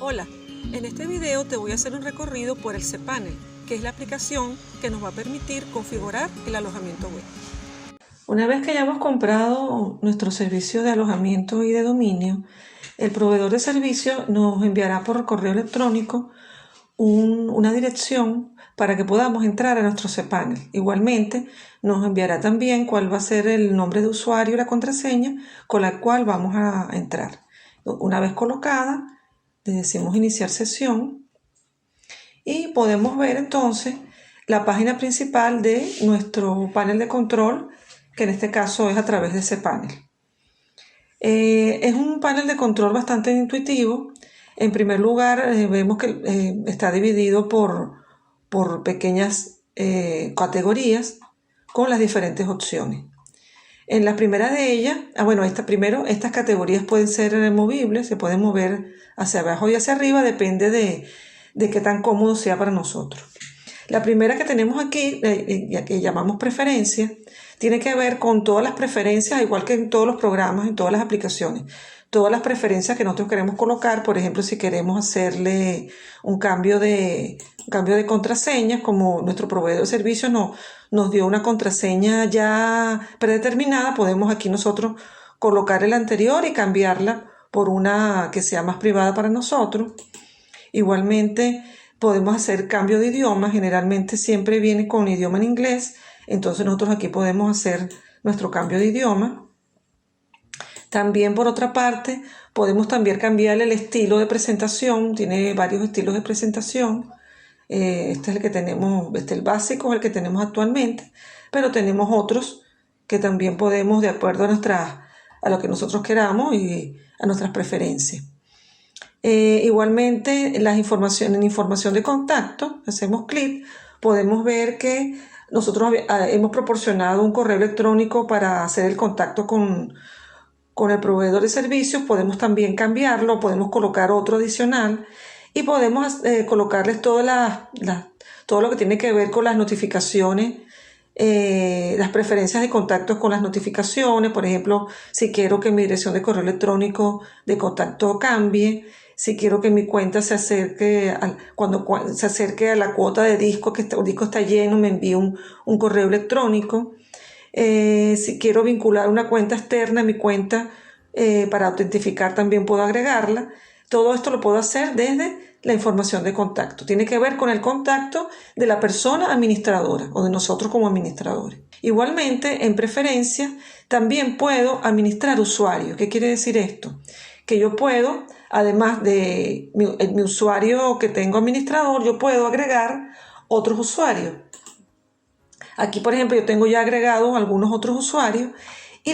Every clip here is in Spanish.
Hola, en este video te voy a hacer un recorrido por el cPanel, que es la aplicación que nos va a permitir configurar el alojamiento web. Una vez que hayamos comprado nuestro servicio de alojamiento y de dominio, el proveedor de servicio nos enviará por correo electrónico una dirección para que podamos entrar a nuestro cPanel. Igualmente, nos enviará también cuál va a ser el nombre de usuario y la contraseña con la cual vamos a entrar. Una vez colocada, le decimos iniciar sesión y podemos ver entonces la página principal de nuestro panel de control, que en este caso es a través de cPanel. Es un panel de control bastante intuitivo. En primer lugar, vemos que está dividido por pequeñas categorías con las diferentes opciones. En la primera de ellas, estas categorías pueden ser movibles, se pueden mover hacia abajo y hacia arriba, depende de qué tan cómodo sea para nosotros. La primera que tenemos aquí, que llamamos preferencias, tiene que ver con todas las preferencias, igual que en todos los programas, en todas las aplicaciones. Todas las preferencias que nosotros queremos colocar, por ejemplo, si queremos hacerle un cambio de contraseña, como nuestro proveedor de servicios nos dio una contraseña ya predeterminada, podemos aquí nosotros colocar el anterior y cambiarla por una que sea más privada para nosotros. Igualmente podemos hacer cambio de idioma, generalmente siempre viene con idioma en inglés, entonces nosotros aquí podemos hacer nuestro cambio de idioma. También, por otra parte, podemos también cambiar el estilo de presentación. Tiene varios estilos de presentación. Este es el que tenemos, el básico es el que tenemos actualmente, pero tenemos otros que también podemos, de acuerdo a lo que nosotros queramos y a nuestras preferencias. Igualmente, en información de contacto, hacemos clic, podemos ver que nosotros hemos proporcionado un correo electrónico para hacer el contacto con el proveedor de servicios. Podemos también cambiarlo, podemos colocar otro adicional y podemos colocarles todo lo que tiene que ver con las notificaciones, las preferencias de contactos con las notificaciones. Por ejemplo, si quiero que mi dirección de correo electrónico de contacto cambie, si quiero que mi cuenta se acerque cuando se acerque a la cuota de disco, que el disco está lleno, me envíe un correo electrónico. Si quiero vincular una cuenta externa a mi cuenta para autentificar, también puedo agregarla. Todo esto lo puedo hacer desde la información de contacto. Tiene que ver con el contacto de la persona administradora o de nosotros como administradores. Igualmente, en preferencias, también puedo administrar usuarios. ¿Qué quiere decir esto? Que yo puedo, además de mi usuario que tengo administrador, yo puedo agregar otros usuarios. Aquí, por ejemplo, yo tengo ya agregado algunos otros usuarios y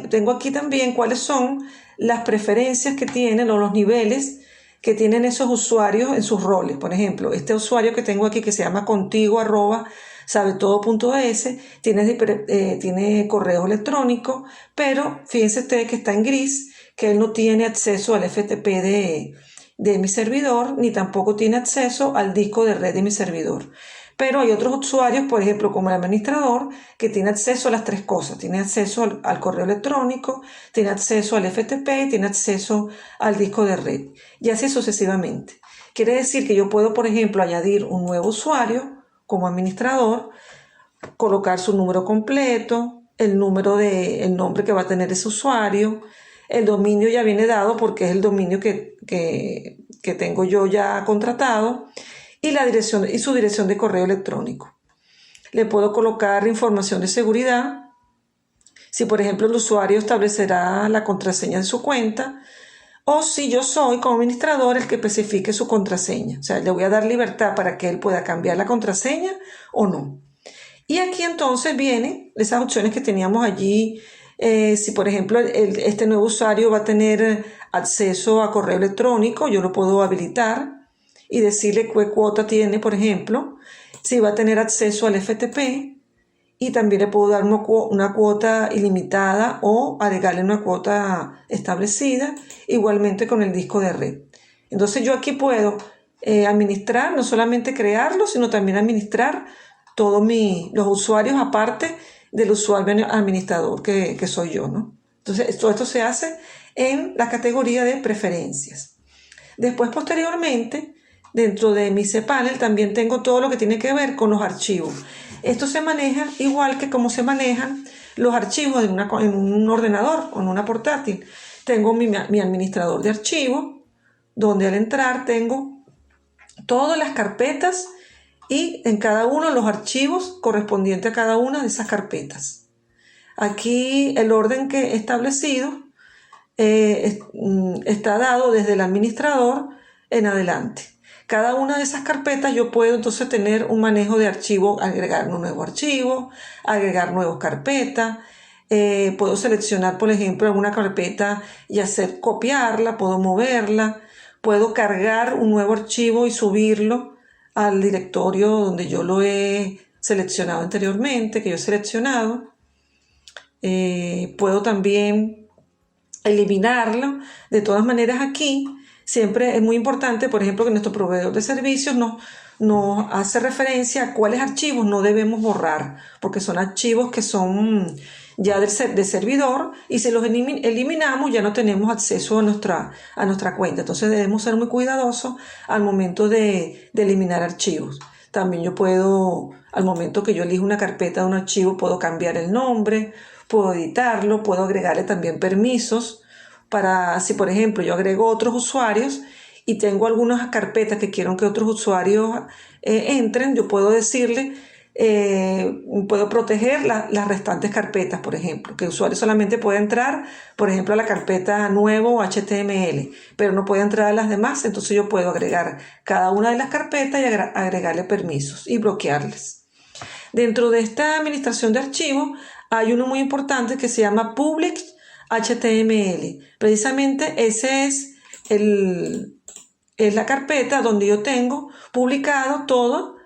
tengo aquí también cuáles son las preferencias que tienen o los niveles que tienen esos usuarios en sus roles. Por ejemplo, este usuario que tengo aquí, que se llama contigo@sabetodo.es, tiene correo electrónico, pero fíjense ustedes que está en gris, que él no tiene acceso al FTP de mi servidor, ni tampoco tiene acceso al disco de red de mi servidor. Pero hay otros usuarios, por ejemplo, como el administrador, que tiene acceso a las tres cosas. Tiene acceso al correo electrónico, tiene acceso al FTP, tiene acceso al disco de red. Y así sucesivamente. Quiere decir que yo puedo, por ejemplo, añadir un nuevo usuario como administrador, colocar su número completo, el nombre que va a tener ese usuario. El dominio ya viene dado porque es el dominio que tengo yo ya contratado. Y su dirección de correo electrónico. Le puedo colocar información de seguridad. Si, por ejemplo, el usuario establecerá la contraseña de su cuenta, o si yo soy como administrador el que especifique su contraseña. O sea, le voy a dar libertad para que él pueda cambiar la contraseña o no. Y aquí entonces vienen esas opciones que teníamos allí. Si, por ejemplo, este nuevo usuario va a tener acceso a correo electrónico, yo lo puedo habilitar y decirle qué cuota tiene, por ejemplo, si va a tener acceso al FTP, y también le puedo dar una cuota ilimitada o agregarle una cuota establecida, igualmente con el disco de red. Entonces yo aquí puedo administrar, no solamente crearlo, sino también administrar todos los usuarios, aparte del usuario administrador que soy yo, ¿no? Entonces todo esto se hace en la categoría de preferencias. Después, posteriormente, dentro de mi cPanel también tengo todo lo que tiene que ver con los archivos. Esto se maneja igual que como se manejan los archivos en un ordenador o en una portátil. Tengo mi administrador de archivos, donde al entrar tengo todas las carpetas y en cada uno los archivos correspondientes a cada una de esas carpetas. Aquí el orden que he establecido está dado desde el administrador en adelante. Cada una de esas carpetas yo puedo entonces tener un manejo de archivo, agregar un nuevo archivo, agregar nuevas carpetas. Puedo seleccionar, por ejemplo, alguna carpeta y hacer copiarla, puedo moverla, puedo cargar un nuevo archivo y subirlo al directorio donde yo lo he seleccionado anteriormente, que yo he seleccionado. Puedo también eliminarlo. De todas maneras, aquí siempre es muy importante, por ejemplo, que nuestro proveedor de servicios nos hace referencia a cuáles archivos no debemos borrar, porque son archivos que son ya de servidor, y si los eliminamos ya no tenemos acceso a nuestra cuenta. Entonces debemos ser muy cuidadosos al momento de eliminar archivos. También yo puedo, al momento que yo elijo una carpeta de un archivo, puedo cambiar el nombre, puedo editarlo, puedo agregarle también permisos para, si por ejemplo yo agrego otros usuarios y tengo algunas carpetas que quiero que otros usuarios entren, yo puedo decirle, puedo proteger las restantes carpetas, por ejemplo, que el usuario solamente puede entrar, por ejemplo, a la carpeta nuevo HTML, pero no puede entrar a las demás. Entonces yo puedo agregar cada una de las carpetas y agregarle permisos y bloquearles. Dentro de esta administración de archivos hay uno muy importante que se llama Public HTML. Precisamente ese es la carpeta donde yo tengo publicado todo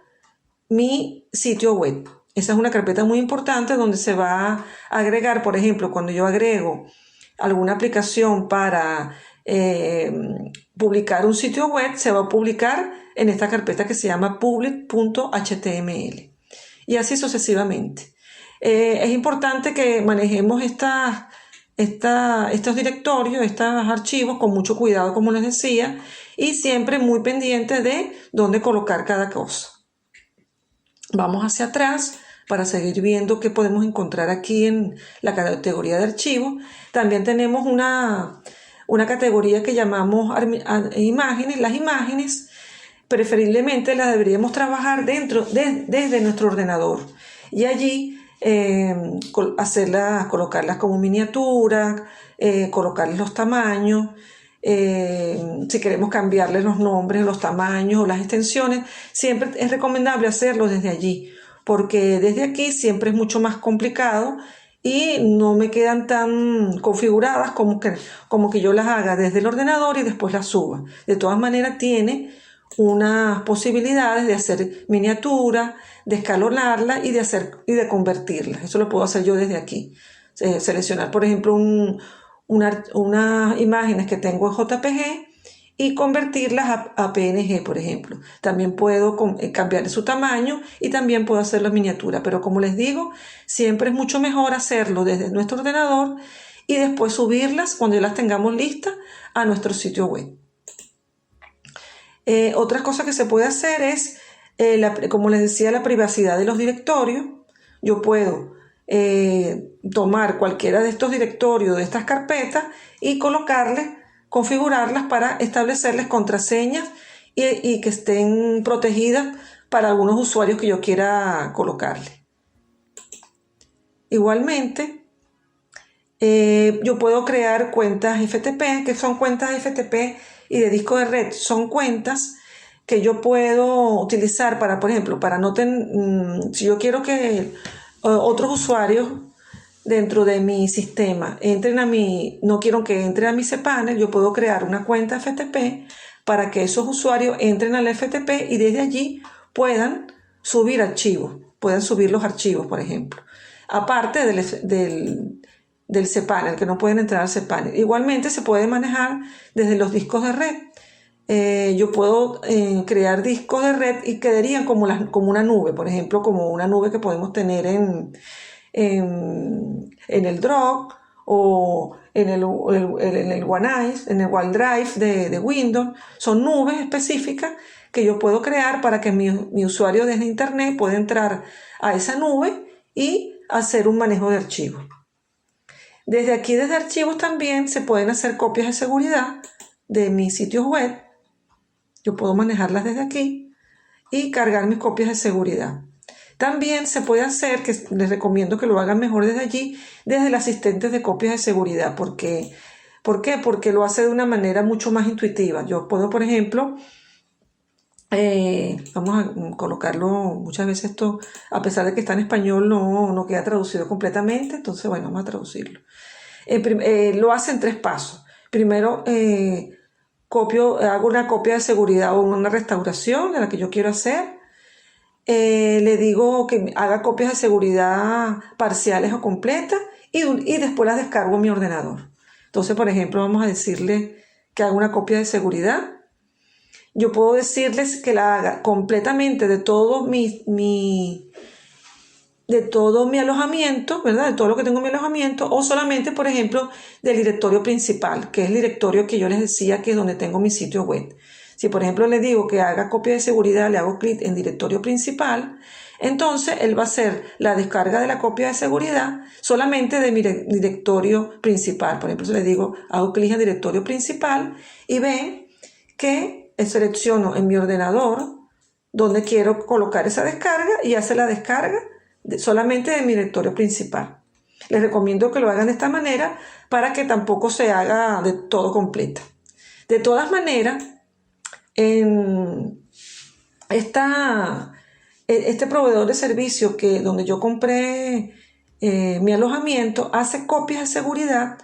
mi sitio web. Esa es una carpeta muy importante donde se va a agregar, por ejemplo, cuando yo agrego alguna aplicación para publicar un sitio web, se va a publicar en esta carpeta que se llama public.html. Y así sucesivamente. Es importante que manejemos estos directorios, estos archivos con mucho cuidado, como les decía, y siempre muy pendiente de dónde colocar cada cosa. Vamos hacia atrás para seguir viendo qué podemos encontrar aquí en la categoría de archivos. También tenemos una categoría que llamamos imágenes. Las imágenes preferiblemente las deberíamos trabajar desde nuestro ordenador y allí colocarlas como miniaturas, colocarles los tamaños. Si queremos cambiarle los nombres, los tamaños o las extensiones, siempre es recomendable hacerlo desde allí, porque desde aquí siempre es mucho más complicado y no me quedan tan configuradas como que yo las haga desde el ordenador y después las suba. De todas maneras tiene unas posibilidades de hacer miniaturas, de escalonarla y de convertirla. Eso lo puedo hacer yo desde aquí. Seleccionar, por ejemplo, unas imágenes que tengo en JPG y convertirlas a PNG, por ejemplo. También puedo cambiar su tamaño y también puedo hacerlo en miniatura, pero como les digo, siempre es mucho mejor hacerlo desde nuestro ordenador y después subirlas cuando ya las tengamos listas a nuestro sitio web. Otra cosa que se puede hacer es, como les decía, la privacidad de los directorios. Yo puedo tomar cualquiera de estos directorios, de estas carpetas, y configurarlas para establecerles contraseñas y que estén protegidas para algunos usuarios que yo quiera colocarle. Igualmente, yo puedo crear cuentas FTP, que son cuentas FTP y de disco de red. Son cuentas que yo puedo utilizar para, por ejemplo, si yo quiero que otros usuarios dentro de mi sistema no quiero que entren a mi cPanel, yo puedo crear una cuenta FTP para que esos usuarios entren al FTP y desde allí puedan subir los archivos, por ejemplo, aparte del cPanel, que no pueden entrar al cPanel. Igualmente se puede manejar desde los discos de red. Yo puedo crear discos de red y quedarían como una nube, por ejemplo, como una nube que podemos tener en el Drop o en el OneDrive de Windows. Son nubes específicas que yo puedo crear para que mi usuario desde internet pueda entrar a esa nube y hacer un manejo de archivos. Desde aquí, desde archivos, también se pueden hacer copias de seguridad de mis sitios web. Yo puedo manejarlas desde aquí y cargar mis copias de seguridad. También se puede hacer, que les recomiendo que lo hagan mejor desde allí, desde el asistente de copias de seguridad. ¿Por qué? Porque lo hace de una manera mucho más intuitiva. Yo puedo, por ejemplo, vamos a colocarlo, muchas veces esto, a pesar de que está en español, no queda traducido completamente, entonces bueno, vamos a traducirlo. Lo hace en 3 pasos. Primero, hago una copia de seguridad o una restauración de la que yo quiero hacer. Le digo que haga copias de seguridad parciales o completas y después las descargo en mi ordenador. Entonces, por ejemplo, vamos a decirle que haga una copia de seguridad. Yo puedo decirles que la haga completamente de todo mi alojamiento, ¿verdad? De todo lo que tengo en mi alojamiento, o solamente, por ejemplo, del directorio principal, que es el directorio que yo les decía que es donde tengo mi sitio web. Si, por ejemplo, le digo que haga copia de seguridad, le hago clic en directorio principal, entonces él va a hacer la descarga de la copia de seguridad solamente de mi directorio principal. Por ejemplo, si le digo, hago clic en directorio principal y ven que selecciono en mi ordenador donde quiero colocar esa descarga y hace la descarga solamente de mi directorio principal. Les recomiendo que lo hagan de esta manera para que tampoco se haga de todo completa. De todas maneras, este proveedor de servicio donde yo compré mi alojamiento hace copias de seguridad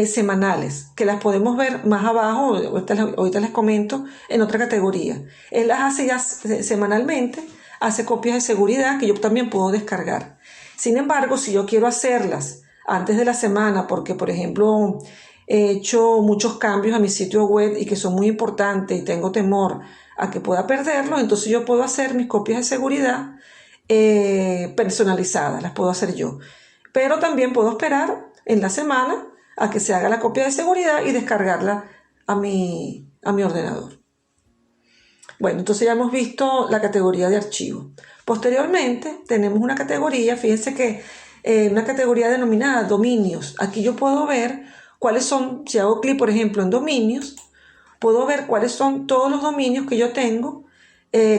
semanales, que las podemos ver más abajo, ahorita les comento, en otra categoría. Él las hace ya semanalmente, hace copias de seguridad que yo también puedo descargar. Sin embargo, si yo quiero hacerlas antes de la semana, porque por ejemplo he hecho muchos cambios a mi sitio web y que son muy importantes y tengo temor a que pueda perderlos, entonces yo puedo hacer mis copias de seguridad personalizadas, las puedo hacer yo. Pero también puedo esperar en la semana a que se haga la copia de seguridad y descargarla a mi ordenador. Bueno, entonces ya hemos visto la categoría de archivo. Posteriormente tenemos una categoría, fíjense que una categoría denominada dominios. Aquí yo puedo ver cuáles son, si hago clic por ejemplo en dominios, puedo ver cuáles son todos los dominios que yo tengo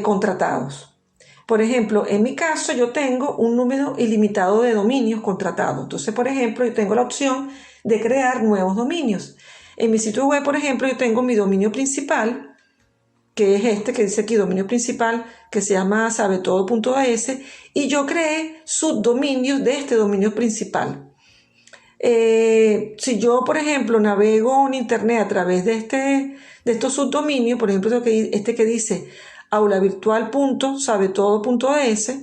contratados. Por ejemplo, en mi caso yo tengo un número ilimitado de dominios contratados. Entonces, por ejemplo, yo tengo la opción de crear nuevos dominios. En mi sitio web, por ejemplo, yo tengo mi dominio principal, que es este que dice aquí, dominio principal, que se llama sabetodo.es, y yo creé subdominios de este dominio principal. Si yo, por ejemplo, navego en internet a través de estos subdominios, por ejemplo, este que dice aulavirtual.sabetodo.es,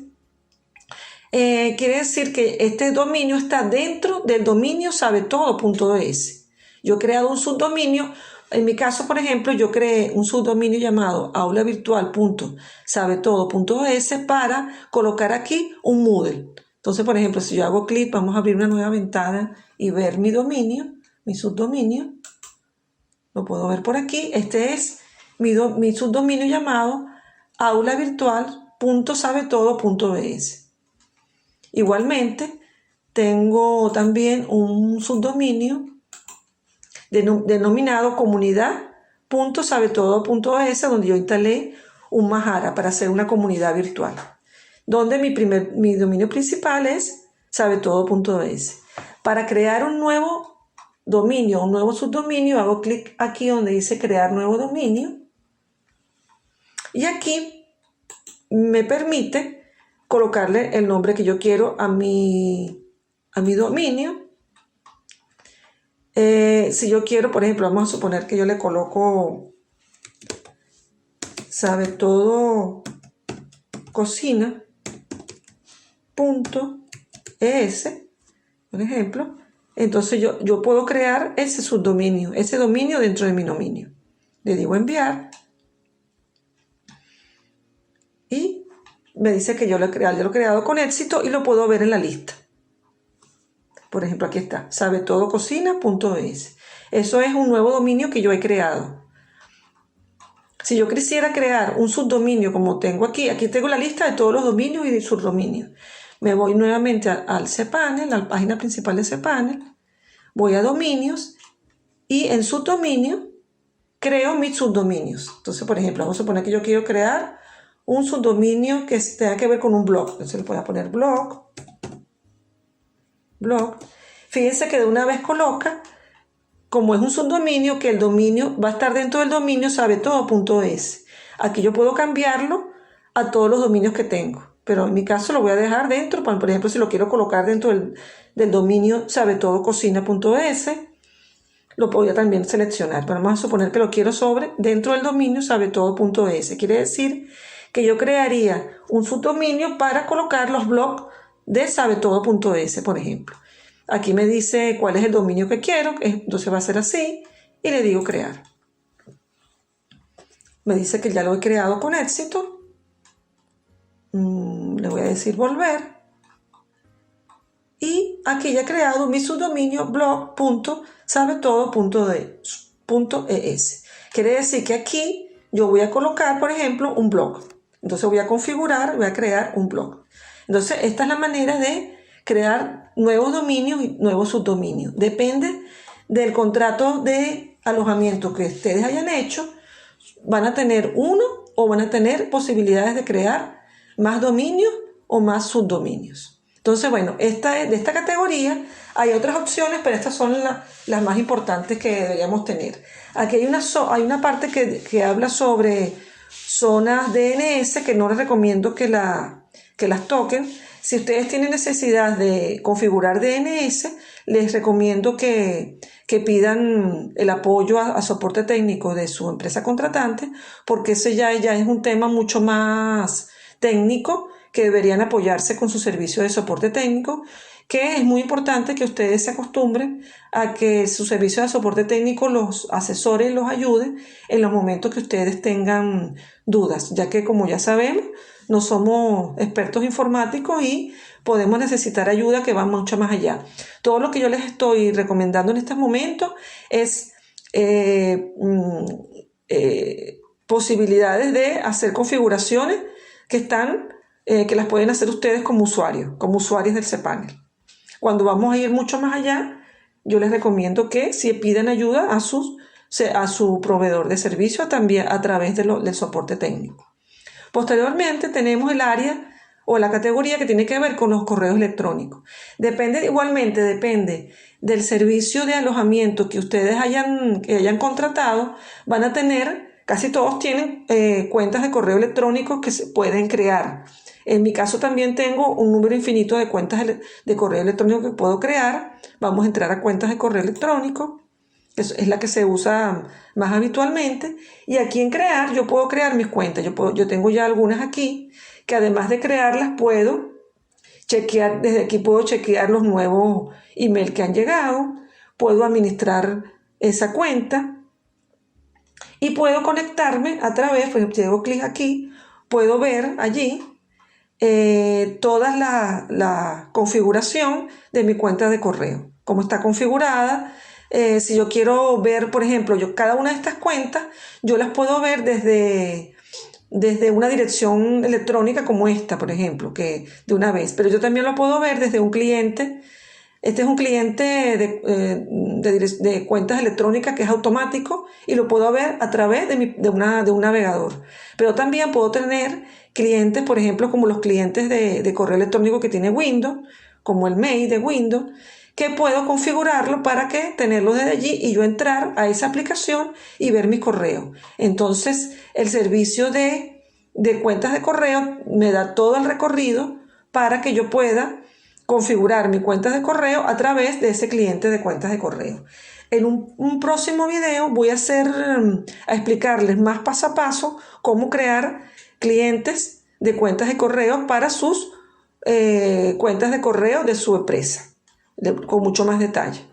quiere decir que este dominio está dentro del dominio sabetodo.es. Yo he creado un subdominio. En mi caso, por ejemplo, yo creé un subdominio llamado aulavirtual.sabetodo.es para colocar aquí un Moodle. Entonces, por ejemplo, si yo hago clic, vamos a abrir una nueva ventana y ver mi dominio, mi subdominio. Lo puedo ver por aquí. Este es mi subdominio llamado aulavirtual.sabetodo.es. Igualmente, tengo también un subdominio denominado comunidad.sabetodo.es, donde yo instalé un Mahara para hacer una comunidad virtual, donde mi dominio principal es sabetodo.es. Para crear un nuevo dominio, un nuevo subdominio, hago clic aquí donde dice crear nuevo dominio y aquí me permite colocarle el nombre que yo quiero a mi dominio. Si yo quiero, por ejemplo, vamos a suponer que yo le coloco sabetodococina.es, por ejemplo. Entonces yo puedo crear ese subdominio, ese dominio dentro de mi dominio. Le digo enviar y me dice que yo lo he creado con éxito y lo puedo ver en la lista. Por ejemplo, aquí está, sabetodococina.es. Eso es un nuevo dominio que yo he creado. Si yo quisiera crear un subdominio como tengo aquí tengo la lista de todos los dominios y de subdominios. Me voy nuevamente al cPanel, a la página principal de cPanel, voy a dominios y en subdominio creo mis subdominios. Entonces, por ejemplo, vamos a suponer que yo quiero crear un subdominio que tenga que ver con un blog. Entonces le voy a poner blog. Fíjense que de una vez coloca, como es un subdominio, que el dominio va a estar dentro del dominio sabetodo.es. Aquí yo puedo cambiarlo a todos los dominios que tengo, pero en mi caso lo voy a dejar dentro. Por ejemplo, si lo quiero colocar dentro del dominio sabetodococina.es, lo podría también seleccionar, pero vamos a suponer que lo quiero dentro del dominio sabetodo.es. Quiere decir que yo crearía un subdominio para colocar los blogs de sabetodo.es, por ejemplo. Aquí me dice cuál es el dominio que quiero, entonces va a ser así, y le digo crear. Me dice que ya lo he creado con éxito. Le voy a decir volver. Y aquí ya he creado mi subdominio blog.sabetodo.es. Quiere decir que aquí yo voy a colocar, por ejemplo, un blog. Entonces voy a configurar, voy a crear un blog. Entonces esta es la manera de crear nuevos dominios y nuevos subdominios. Depende del contrato de alojamiento que ustedes hayan hecho. Van a tener uno o van a tener posibilidades de crear más dominios o más subdominios. Entonces, bueno, de esta categoría hay otras opciones, pero estas son las más importantes que deberíamos tener. Aquí hay una parte que habla sobre zonas DNS que no les recomiendo que las toquen. Si ustedes tienen necesidad de configurar DNS, les recomiendo que pidan el apoyo a soporte técnico de su empresa contratante, porque ese ya es un tema mucho más técnico, que deberían apoyarse con su servicio de soporte técnico, que es muy importante que ustedes se acostumbren a que su servicio de soporte técnico los asesore y los ayude en los momentos que ustedes tengan dudas, ya que, como ya sabemos, no somos expertos informáticos y podemos necesitar ayuda que va mucho más allá. Todo lo que yo les estoy recomendando en estos momentos es posibilidades de hacer configuraciones que las pueden hacer ustedes como usuarios del cPanel. Cuando vamos a ir mucho más allá, yo les recomiendo que si pidan ayuda a su proveedor de servicio también a través del soporte técnico. Posteriormente tenemos el área o la categoría que tiene que ver con los correos electrónicos. Depende del servicio de alojamiento que ustedes hayan contratado. Van a tener, casi todos tienen cuentas de correo electrónico que se pueden crear. En mi caso también tengo un número infinito de cuentas de correo electrónico que puedo crear. Vamos a entrar a cuentas de correo electrónico. Es la que se usa más habitualmente. Y aquí en crear yo puedo crear mis cuentas. Yo tengo ya algunas aquí que, además de crearlas, puedo chequear. Desde aquí puedo chequear los nuevos emails que han llegado. Puedo administrar esa cuenta. Y puedo conectarme a través, por ejemplo, si hago clic aquí, puedo ver allí toda la configuración de mi cuenta de correo. Cómo está configurada. Si yo quiero ver, por ejemplo, cada una de estas cuentas, yo las puedo ver desde una dirección electrónica como esta, por ejemplo, que de una vez. Pero yo también lo puedo ver desde un cliente. Este es un cliente de cuentas electrónicas que es automático y lo puedo ver a través de un navegador. Pero también puedo tener clientes, por ejemplo, como los clientes de correo electrónico que tiene Windows, como el mail de Windows, que puedo configurarlo para que tenerlo desde allí y yo entrar a esa aplicación y ver mis correos. Entonces, el servicio de cuentas de correo me da todo el recorrido para que yo pueda configurar mi cuenta de correo a través de ese cliente de cuentas de correo. En un próximo video voy a explicarles más paso a paso cómo crear clientes de cuentas de correo para sus cuentas de correo de su empresa, con mucho más detalle.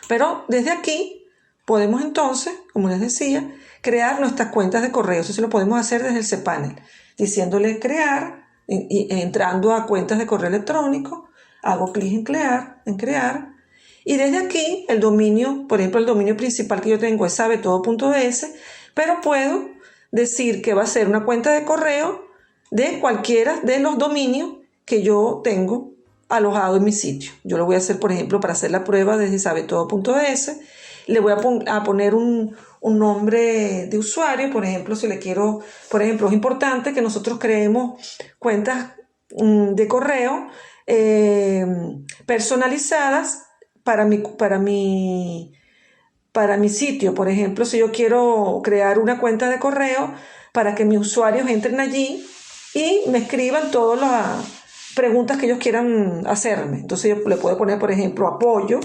Pero desde aquí podemos entonces, como les decía, crear nuestras cuentas de correo. Eso lo podemos hacer desde el cPanel, diciéndole crear, y entrando a cuentas de correo electrónico. hago clic en crear, y desde aquí el dominio, por ejemplo, el dominio principal que yo tengo es sabetodo.es, pero puedo decir que va a ser una cuenta de correo de cualquiera de los dominios que yo tengo alojado en mi sitio. Yo lo voy a hacer, por ejemplo, para hacer la prueba desde sabetodo.es, le voy a poner un nombre de usuario, por ejemplo, si le quiero, por ejemplo, es importante que nosotros creemos cuentas de correo personalizadas para mi sitio. Por ejemplo, si yo quiero crear una cuenta de correo para que mis usuarios entren allí y me escriban todas las preguntas que ellos quieran hacerme. Entonces yo le puedo poner, por ejemplo, apoyo.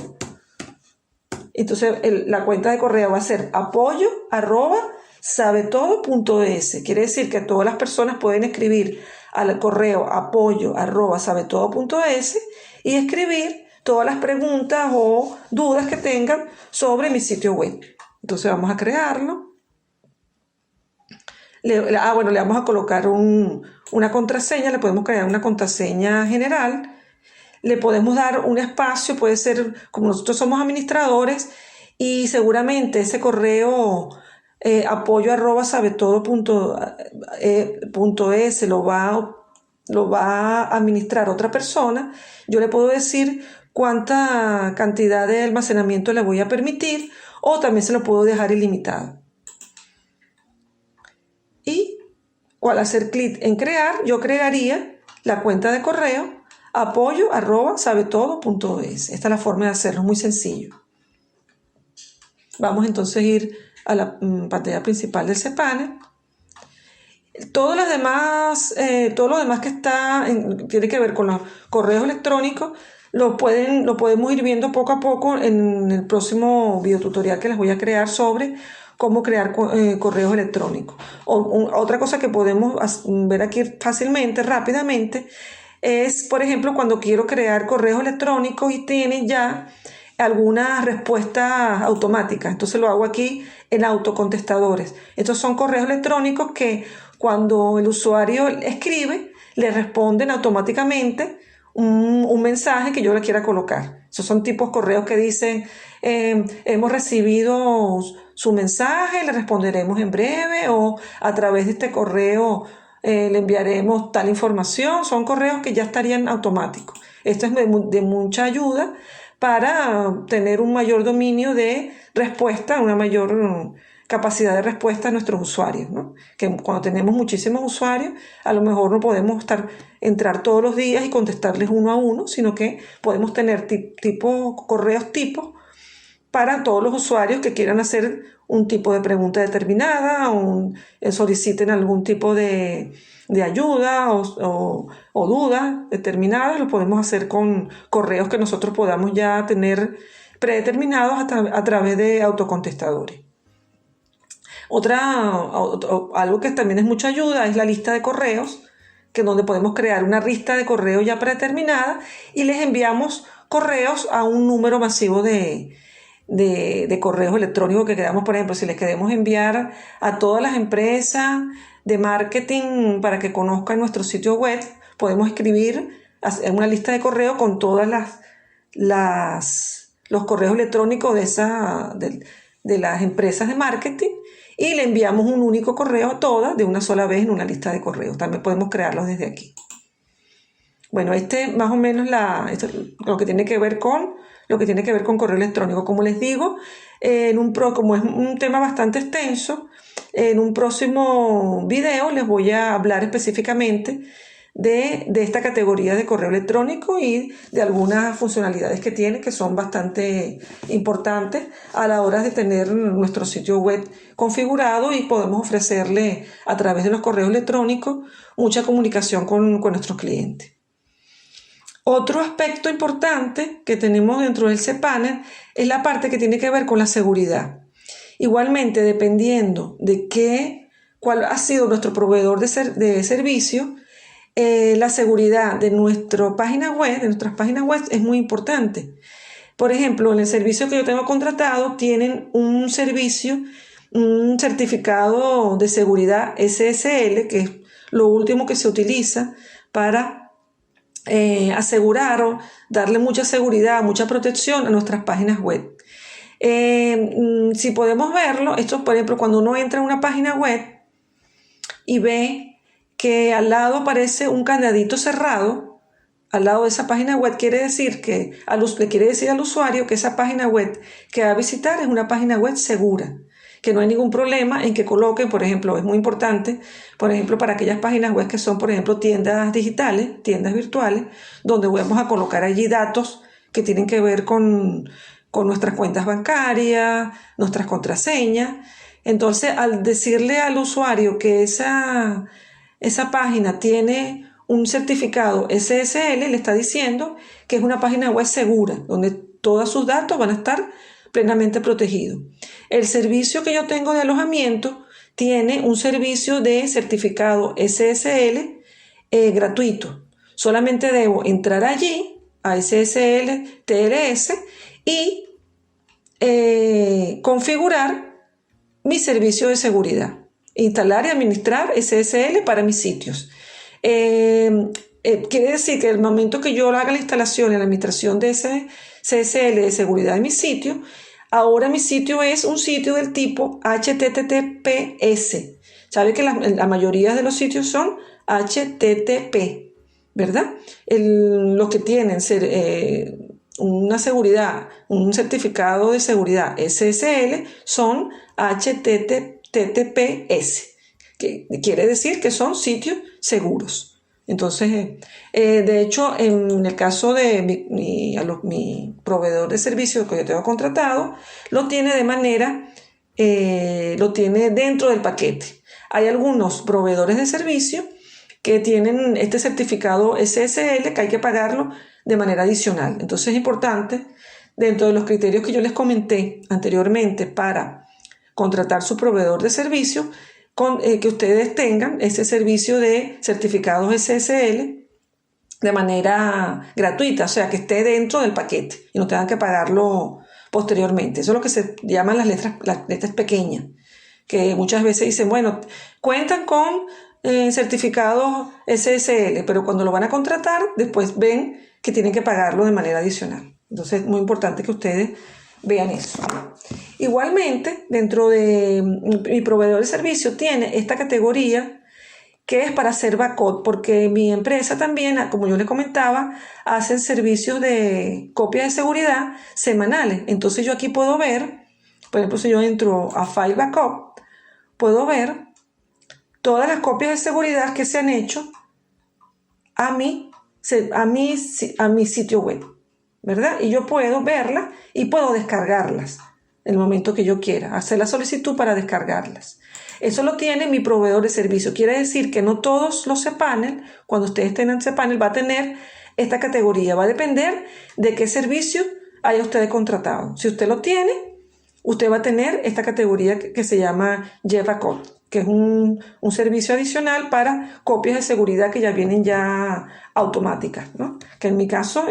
Entonces la cuenta de correo va a ser apoyo@sabetodo.es. Quiere decir que todas las personas pueden escribir al correo apoyo@sabetodo.es y escribir todas las preguntas o dudas que tengan sobre mi sitio web. Entonces vamos a crearlo. Le vamos a colocar una contraseña. Le podemos crear una contraseña general. Le podemos dar un espacio, puede ser, como nosotros somos administradores, y seguramente ese correo apoyo@sabetodo.es lo va a administrar otra persona. Yo le puedo decir cuánta cantidad de almacenamiento le voy a permitir, o también se lo puedo dejar ilimitado. Y al hacer clic en crear, yo crearía la cuenta de correo apoyo@sabetodo.es. Esta es la forma de hacerlo, muy sencillo. Vamos entonces a ir a la pantalla principal del cPanel. Todo lo demás que tiene que ver con los correos electrónicos lo podemos ir viendo poco a poco en el próximo videotutorial que les voy a crear sobre cómo crear correos electrónicos. Otra cosa que podemos ver aquí fácilmente, rápidamente, es, por ejemplo, cuando quiero crear correos electrónicos y tienen ya algunas respuestas automáticas. Entonces lo hago aquí en autocontestadores. Estos son correos electrónicos que cuando el usuario escribe, le responden automáticamente un mensaje que yo le quiera colocar. Esos son tipos correos que dicen, hemos recibido su mensaje, le responderemos en breve, o a través de este correo le enviaremos tal información. Son correos que ya estarían automáticos. Esto es de mucha ayuda para tener un mayor dominio de respuesta, una mayor capacidad de respuesta a nuestros usuarios, ¿no? Que cuando tenemos muchísimos usuarios, a lo mejor no podemos entrar todos los días y contestarles uno a uno, sino que podemos tener correos tipos para todos los usuarios que quieran hacer un tipo de pregunta determinada o soliciten algún tipo de ayuda o dudas determinadas. Lo podemos hacer con correos que nosotros podamos ya tener predeterminados a través de autocontestadores. Algo que también es mucha ayuda es la lista de correos, donde podemos crear una lista de correos ya predeterminada y les enviamos correos a un número masivo de correos electrónicos que queramos. Por ejemplo, si les queremos enviar a todas las empresas de marketing para que conozcan nuestro sitio web, podemos escribir una lista de correos con todas los correos electrónicos de las empresas de marketing, y le enviamos un único correo a todas de una sola vez en una lista de correos. También podemos crearlos desde aquí. Bueno, más o menos lo que tiene que ver con correo electrónico. Como les digo, como es un tema bastante extenso, en un próximo video les voy a hablar específicamente de esta categoría de correo electrónico y de algunas funcionalidades que tiene, que son bastante importantes a la hora de tener nuestro sitio web configurado, y podemos ofrecerle a través de los correos electrónicos mucha comunicación con nuestros clientes. Otro aspecto importante que tenemos dentro del cPanel es la parte que tiene que ver con la seguridad. Igualmente, dependiendo de cuál ha sido nuestro proveedor de servicio, la seguridad de nuestras páginas web es muy importante. Por ejemplo, en el servicio que yo tengo contratado tienen un certificado de seguridad SSL, que es lo último que se utiliza para asegurar o darle mucha seguridad, mucha protección a nuestras páginas web. Si podemos verlo, esto por ejemplo cuando uno entra a una página web y ve que al lado aparece un candadito cerrado, al lado de esa página web quiere decir le quiere decir al usuario que esa página web que va a visitar es una página web segura, que no hay ningún problema en que coloque, por ejemplo, es muy importante, por ejemplo, para aquellas páginas web que son, por ejemplo, tiendas digitales, tiendas virtuales, donde vamos a colocar allí datos que tienen que ver con nuestras cuentas bancarias, nuestras contraseñas. Entonces, al decirle al usuario que esa página tiene un certificado SSL, le está diciendo que es una página web segura, donde todos sus datos van a estar plenamente protegidos. El servicio que yo tengo de alojamiento tiene un servicio de certificado SSL gratuito. Solamente debo entrar allí a SSL TLS y configurar mi servicio de seguridad, instalar y administrar SSL para mis sitios. Quiere decir que el momento que yo haga la instalación y la administración de ese SSL de seguridad de mi sitio, ahora mi sitio es un sitio del tipo HTTPS. Sabe que la mayoría de los sitios son HTTP, ¿verdad? Los que tienen una seguridad, un certificado de seguridad SSL son HTTPS, que quiere decir que son sitios seguros. Entonces, de hecho, en el caso de mi proveedor de servicios que yo tengo contratado, lo tiene lo tiene dentro del paquete. Hay algunos proveedores de servicio que tienen este certificado SSL que hay que pagarlo de manera adicional. Entonces es importante, dentro de los criterios que yo les comenté anteriormente para contratar su proveedor de servicio, que ustedes tengan ese servicio de certificados SSL de manera gratuita, o sea, que esté dentro del paquete y no tengan que pagarlo posteriormente. Eso es lo que se llaman las letras pequeñas, que muchas veces dicen, bueno, cuentan con certificados SSL, pero cuando lo van a contratar, después ven que tienen que pagarlo de manera adicional. Entonces es muy importante que ustedes vean eso. Igualmente, dentro de mi proveedor de servicio tiene esta categoría que es para hacer backup, porque mi empresa también, como yo les comentaba, hacen servicios de copias de seguridad semanales. Entonces yo aquí puedo ver, por ejemplo, si yo entro a File Backup, puedo ver todas las copias de seguridad que se han hecho a mi sitio web, ¿verdad? Y yo puedo verlas y puedo descargarlas en el momento que yo quiera, hacer la solicitud para descargarlas. Eso lo tiene mi proveedor de servicio. Quiere decir que no todos los cPanel, cuando ustedes tengan cPanel, va a tener esta categoría. Va a depender de qué servicio haya usted contratado. Si usted lo tiene, usted va a tener esta categoría que se llama JBackup, que es un servicio adicional para copias de seguridad que ya vienen ya automáticas, ¿no? Que en el caso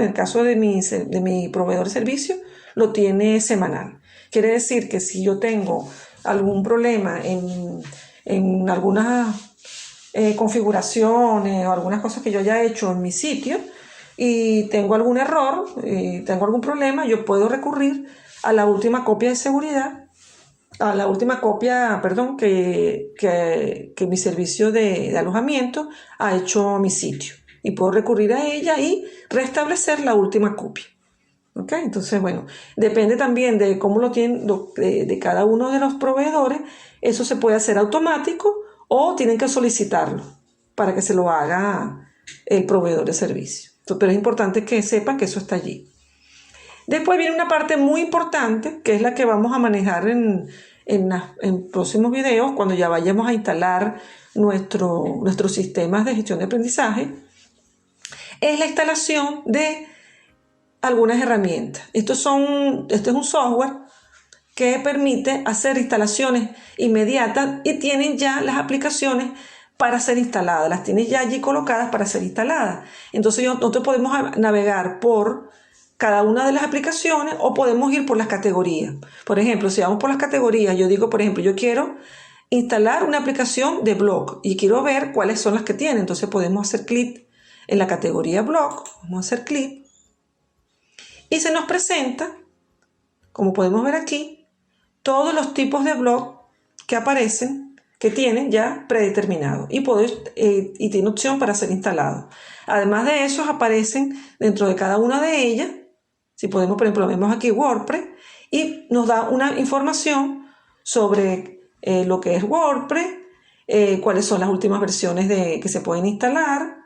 de mi proveedor de servicio, lo tiene semanal. Quiere decir que si yo tengo algún problema en algunas configuraciones o algunas cosas que yo haya hecho en mi sitio y tengo algún error, tengo algún problema, yo puedo recurrir a la última copia de seguridad, a la última copia, perdón, que mi servicio de alojamiento ha hecho a mi sitio, y puedo recurrir a ella y restablecer la última copia. ¿Ok? Entonces, bueno, depende también de cómo lo tienen de cada uno de los proveedores. Eso se puede hacer automático o tienen que solicitarlo para que se lo haga el proveedor de servicio. Pero es importante que sepan que eso está allí. Después viene una parte muy importante, que es la que vamos a manejar en próximos videos, cuando ya vayamos a instalar nuestros sistemas de gestión de aprendizaje. Es la instalación de algunas herramientas. Este es un software que permite hacer instalaciones inmediatas y tienen ya las aplicaciones para ser instaladas, las tienes ya allí colocadas para ser instaladas. Entonces nosotros podemos navegar por cada una de las aplicaciones o podemos ir por las categorías. Por ejemplo, si vamos por las categorías, yo digo, por ejemplo, yo quiero instalar una aplicación de blog y quiero ver cuáles son las que tiene. Entonces podemos hacer clic en la categoría blog, vamos a hacer clic, y se nos presenta, como podemos ver aquí, todos los tipos de blog que aparecen, que tienen ya predeterminado y tiene opción para ser instalado. Además de esos aparecen dentro de cada una de ellas, si podemos, por ejemplo, vemos aquí WordPress y nos da una información sobre lo que es WordPress, cuáles son las últimas versiones que se pueden instalar,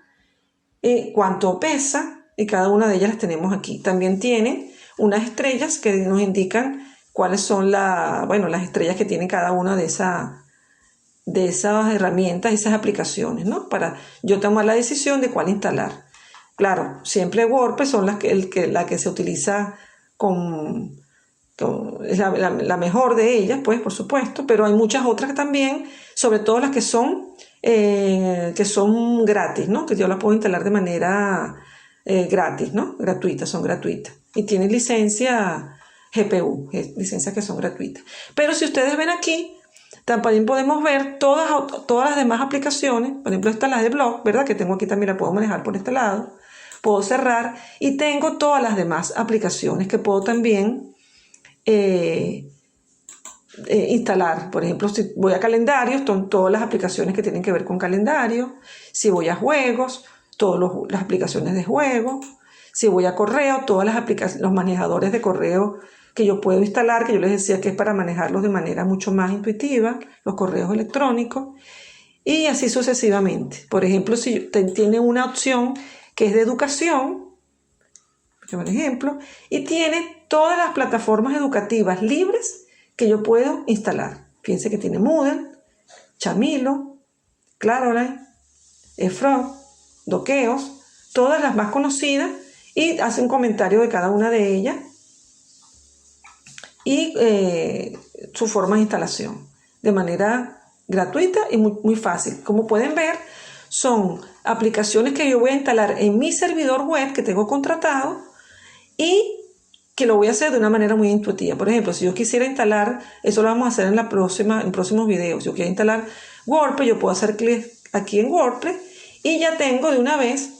cuánto pesa, y cada una de ellas las tenemos aquí. También tiene unas estrellas que nos indican cuáles son las estrellas que tiene cada una de esas herramientas, esas aplicaciones, ¿no? Para yo tomar la decisión de cuál instalar. Claro, siempre WordPress son la que se utiliza es la mejor de ellas, pues, por supuesto, pero hay muchas otras también, sobre todo las que son gratis, ¿no? Que yo las puedo instalar de manera gratis, ¿no? Son gratuitas. Y tienen licencia GPU, licencias que son gratuitas. Pero si ustedes ven aquí, también podemos ver todas las demás aplicaciones. Por ejemplo, esta es la de blog, ¿verdad? Que tengo aquí también, la puedo manejar por este lado. Puedo cerrar y tengo todas las demás aplicaciones que puedo también instalar. Por ejemplo, si voy a calendario, son todas las aplicaciones que tienen que ver con calendario. Si voy a juegos, todas las aplicaciones de juegos. Si voy a correo, todas los manejadores de correo que yo puedo instalar, que yo les decía que es para manejarlos de manera mucho más intuitiva, los correos electrónicos, y así sucesivamente. Por ejemplo, si tiene una opción que es de educación, por ejemplo, y tiene todas las plataformas educativas libres que yo puedo instalar. Fíjense que tiene Moodle, Chamilo, Claroline, Frog, Doqueos, todas las más conocidas, y hace un comentario de cada una de ellas y su forma de instalación de manera gratuita y muy, muy fácil. Como pueden ver, son aplicaciones que yo voy a instalar en mi servidor web que tengo contratado y que lo voy a hacer de una manera muy intuitiva. Por ejemplo, si yo quisiera instalar, eso lo vamos a hacer en próximos videos. Si yo quiero instalar WordPress, yo puedo hacer clic aquí en WordPress y ya tengo de una vez,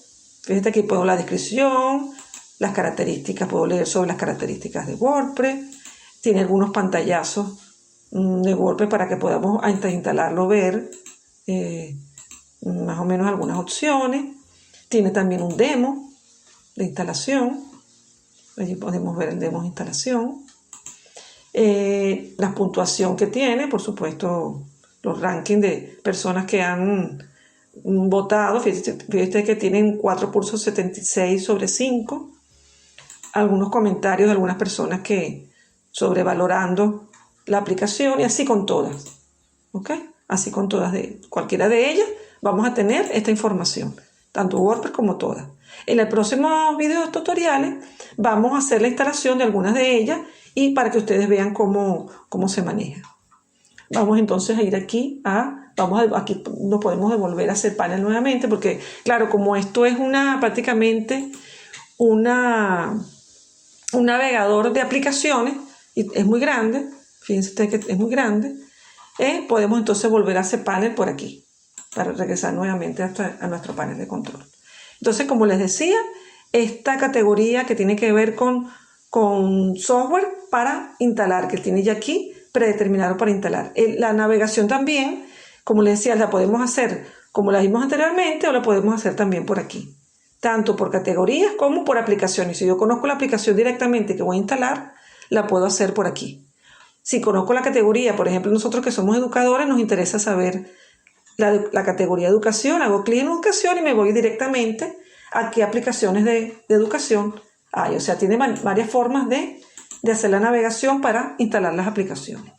fíjate aquí puedo la descripción, las características, puedo leer sobre las características de WordPress. Tiene algunos pantallazos de WordPress para que podamos, antes de instalarlo, ver más o menos algunas opciones. Tiene también un demo de instalación. Allí podemos ver el demo de instalación. La puntuación que tiene, por supuesto, los rankings de personas que han votado. Fíjate que tienen 4.76 sobre 5. Algunos comentarios de algunas personas que sobrevalorando la aplicación, y así con todas, ¿ok? Así con todas, cualquiera de ellas vamos a tener esta información, tanto WordPress como todas. En los próximos videos tutoriales vamos a hacer la instalación de algunas de ellas y para que ustedes vean cómo se maneja. Vamos entonces a ir aquí aquí nos podemos devolver a hacer panel nuevamente porque, claro, como esto es prácticamente un navegador de aplicaciones, y es muy grande, fíjense ustedes que es muy grande, podemos entonces volver a hacer panel por aquí para regresar nuevamente a nuestro panel de control. Entonces, como les decía, esta categoría que tiene que ver con software para instalar, que tiene ya aquí predeterminado para instalar. La navegación también, como les decía, la podemos hacer como la vimos anteriormente o la podemos hacer también por aquí, tanto por categorías como por aplicaciones. Si yo conozco la aplicación directamente que voy a instalar, la puedo hacer por aquí. Si conozco la categoría, por ejemplo, nosotros que somos educadores, nos interesa saber la categoría de educación, hago clic en educación y me voy directamente a qué aplicaciones de educación hay. O sea, tiene varias formas de hacer la navegación para instalar las aplicaciones.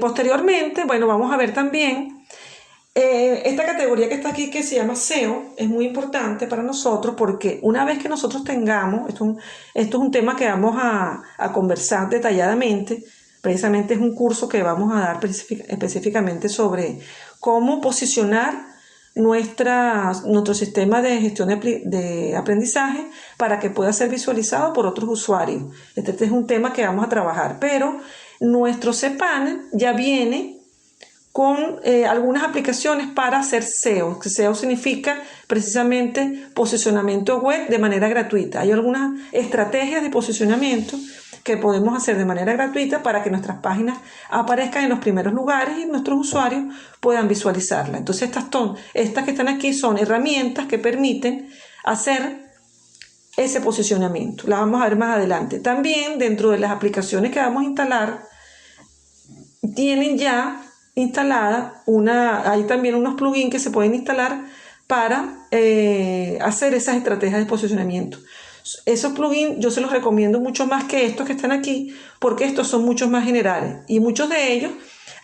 Posteriormente, bueno, vamos a ver también esta categoría que está aquí, que se llama SEO. Es muy importante para nosotros porque una vez que nosotros tengamos, esto es un tema que vamos a conversar detalladamente. Precisamente es un curso que vamos a dar específicamente sobre cómo posicionar nuestro sistema de gestión de aprendizaje para que pueda ser visualizado por otros usuarios. Este es un tema que vamos a trabajar, pero nuestro cPanel ya viene con algunas aplicaciones para hacer SEO, que SEO significa precisamente posicionamiento web de manera gratuita. Hay algunas estrategias de posicionamiento que podemos hacer de manera gratuita para que nuestras páginas aparezcan en los primeros lugares y nuestros usuarios puedan visualizarla. Entonces estas que están aquí son herramientas que permiten hacer ese posicionamiento. La vamos a ver más adelante. También dentro de las aplicaciones que vamos a instalar, tienen ya instalada hay también unos plugins que se pueden instalar para hacer esas estrategias de posicionamiento. Esos plugins yo se los recomiendo mucho más que estos que están aquí, porque estos son muchos más generales y muchos de ellos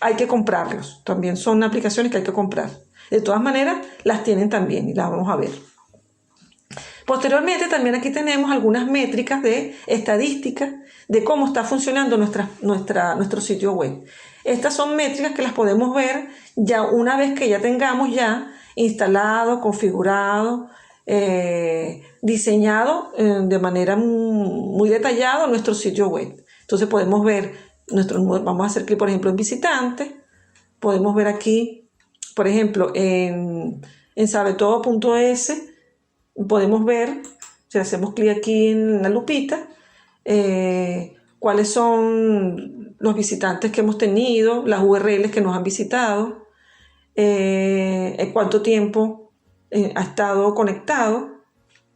hay que comprarlos. También son aplicaciones que hay que comprar. De todas maneras, las tienen también y las vamos a ver. Posteriormente también aquí tenemos algunas métricas de estadística de cómo está funcionando nuestro sitio web. Estas son métricas que las podemos ver ya una vez que ya tengamos ya instalado, configurado, diseñado de manera muy detallada nuestro sitio web. Entonces podemos ver vamos a hacer clic por ejemplo en visitantes, podemos ver aquí por ejemplo en sabetodo.es. Podemos ver, si hacemos clic aquí en la lupita, cuáles son los visitantes que hemos tenido, las URLs que nos han visitado, cuánto tiempo ha estado conectado,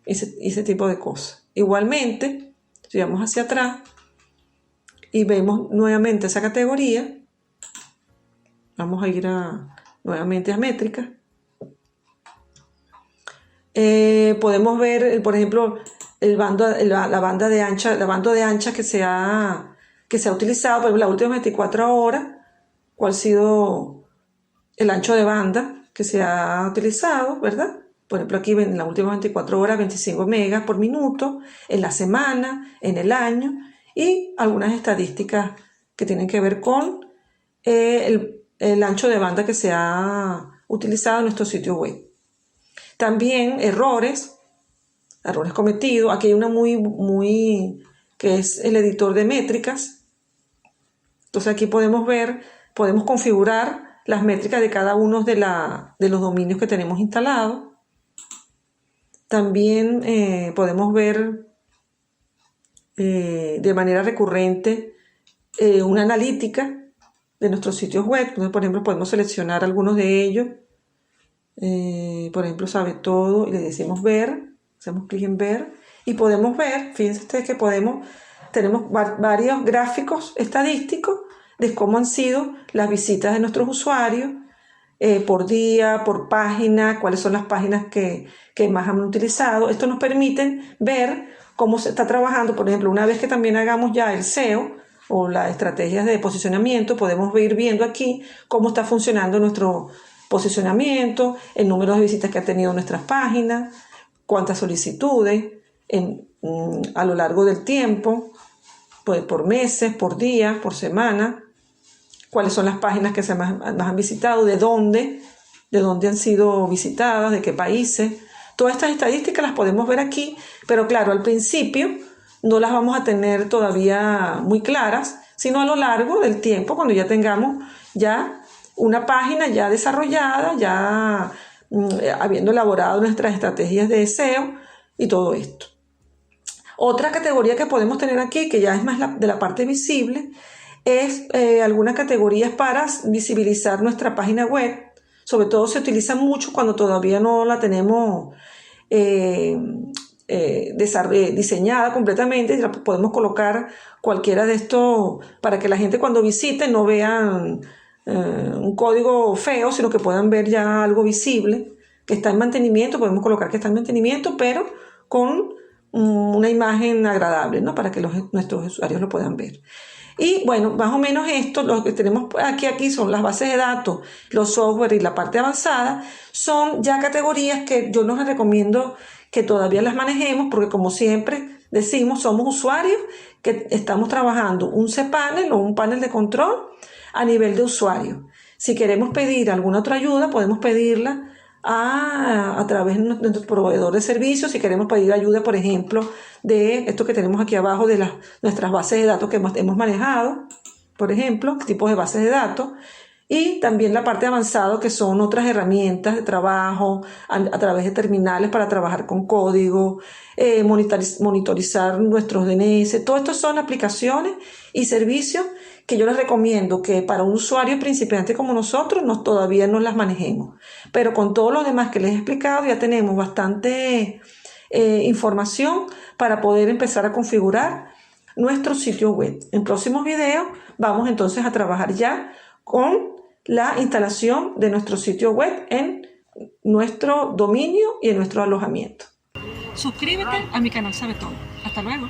ese tipo de cosas. Igualmente, si vamos hacia atrás y vemos nuevamente esa categoría, vamos a ir nuevamente a métricas. Podemos ver, por ejemplo, la banda de ancha que se ha utilizado, por ejemplo, las últimas 24 horas, cuál ha sido el ancho de banda que se ha utilizado, ¿verdad? Por ejemplo, aquí en las últimas 24 horas, 25 megas por minuto, en la semana, en el año, y algunas estadísticas que tienen que ver con el ancho de banda que se ha utilizado en nuestro sitio web. También errores cometidos. Aquí hay una muy que es el editor de métricas. Entonces aquí podemos configurar las métricas de cada uno de los dominios que tenemos instalados. También podemos ver de manera recurrente una analítica de nuestros sitios web. Entonces, por ejemplo, podemos seleccionar algunos de ellos. Por ejemplo, sabe todo y le decimos ver, hacemos clic en ver y podemos ver, fíjense ustedes que tenemos varios gráficos estadísticos de cómo han sido las visitas de nuestros usuarios por día, por página, cuáles son las páginas que más han utilizado. Esto nos permite ver cómo se está trabajando. Por ejemplo, una vez que también hagamos ya el SEO o las estrategias de posicionamiento, podemos ir viendo aquí cómo está funcionando nuestro posicionamiento, el número de visitas que ha tenido nuestras páginas, cuántas solicitudes a lo largo del tiempo, pues por meses, por días, por semana, cuáles son las páginas que más han visitado, de dónde han sido visitadas, de qué países. Todas estas estadísticas las podemos ver aquí, pero claro, al principio no las vamos a tener todavía muy claras, sino a lo largo del tiempo, cuando ya tengamos ya una página ya desarrollada, ya habiendo elaborado nuestras estrategias de SEO y todo esto. Otra categoría que podemos tener aquí, que ya es más de la parte visible, es algunas categorías para visibilizar nuestra página web. Sobre todo se utiliza mucho cuando todavía no la tenemos diseñada completamente. Podemos colocar cualquiera de estos para que la gente cuando visite no vean un código feo, sino que puedan ver ya algo visible que está en mantenimiento. Podemos colocar que está en mantenimiento, pero con una imagen agradable, ¿no? Para que nuestros usuarios lo puedan ver. Y bueno, más o menos esto, lo que tenemos aquí son las bases de datos, los software y la parte avanzada. Son ya categorías que yo no les recomiendo que todavía las manejemos, porque como siempre decimos, somos usuarios que estamos trabajando un cPanel o un panel de control a nivel de usuario. Si queremos pedir alguna otra ayuda, podemos pedirla a través de nuestro proveedor de servicios. Si queremos pedir ayuda, por ejemplo, de esto que tenemos aquí abajo, de nuestras bases de datos que hemos manejado, por ejemplo, tipos de bases de datos, y también la parte avanzada que son otras herramientas de trabajo a través de terminales para trabajar con código, monitorizar nuestros DNS. Todo esto son aplicaciones y servicios que yo les recomiendo que para un usuario principiante como nosotros todavía no las manejemos. Pero con todo lo demás que les he explicado ya tenemos bastante información para poder empezar a configurar nuestro sitio web. En próximos videos vamos entonces a trabajar ya con la instalación de nuestro sitio web en nuestro dominio y en nuestro alojamiento. Suscríbete a mi canal Sabe Todo. Hasta luego.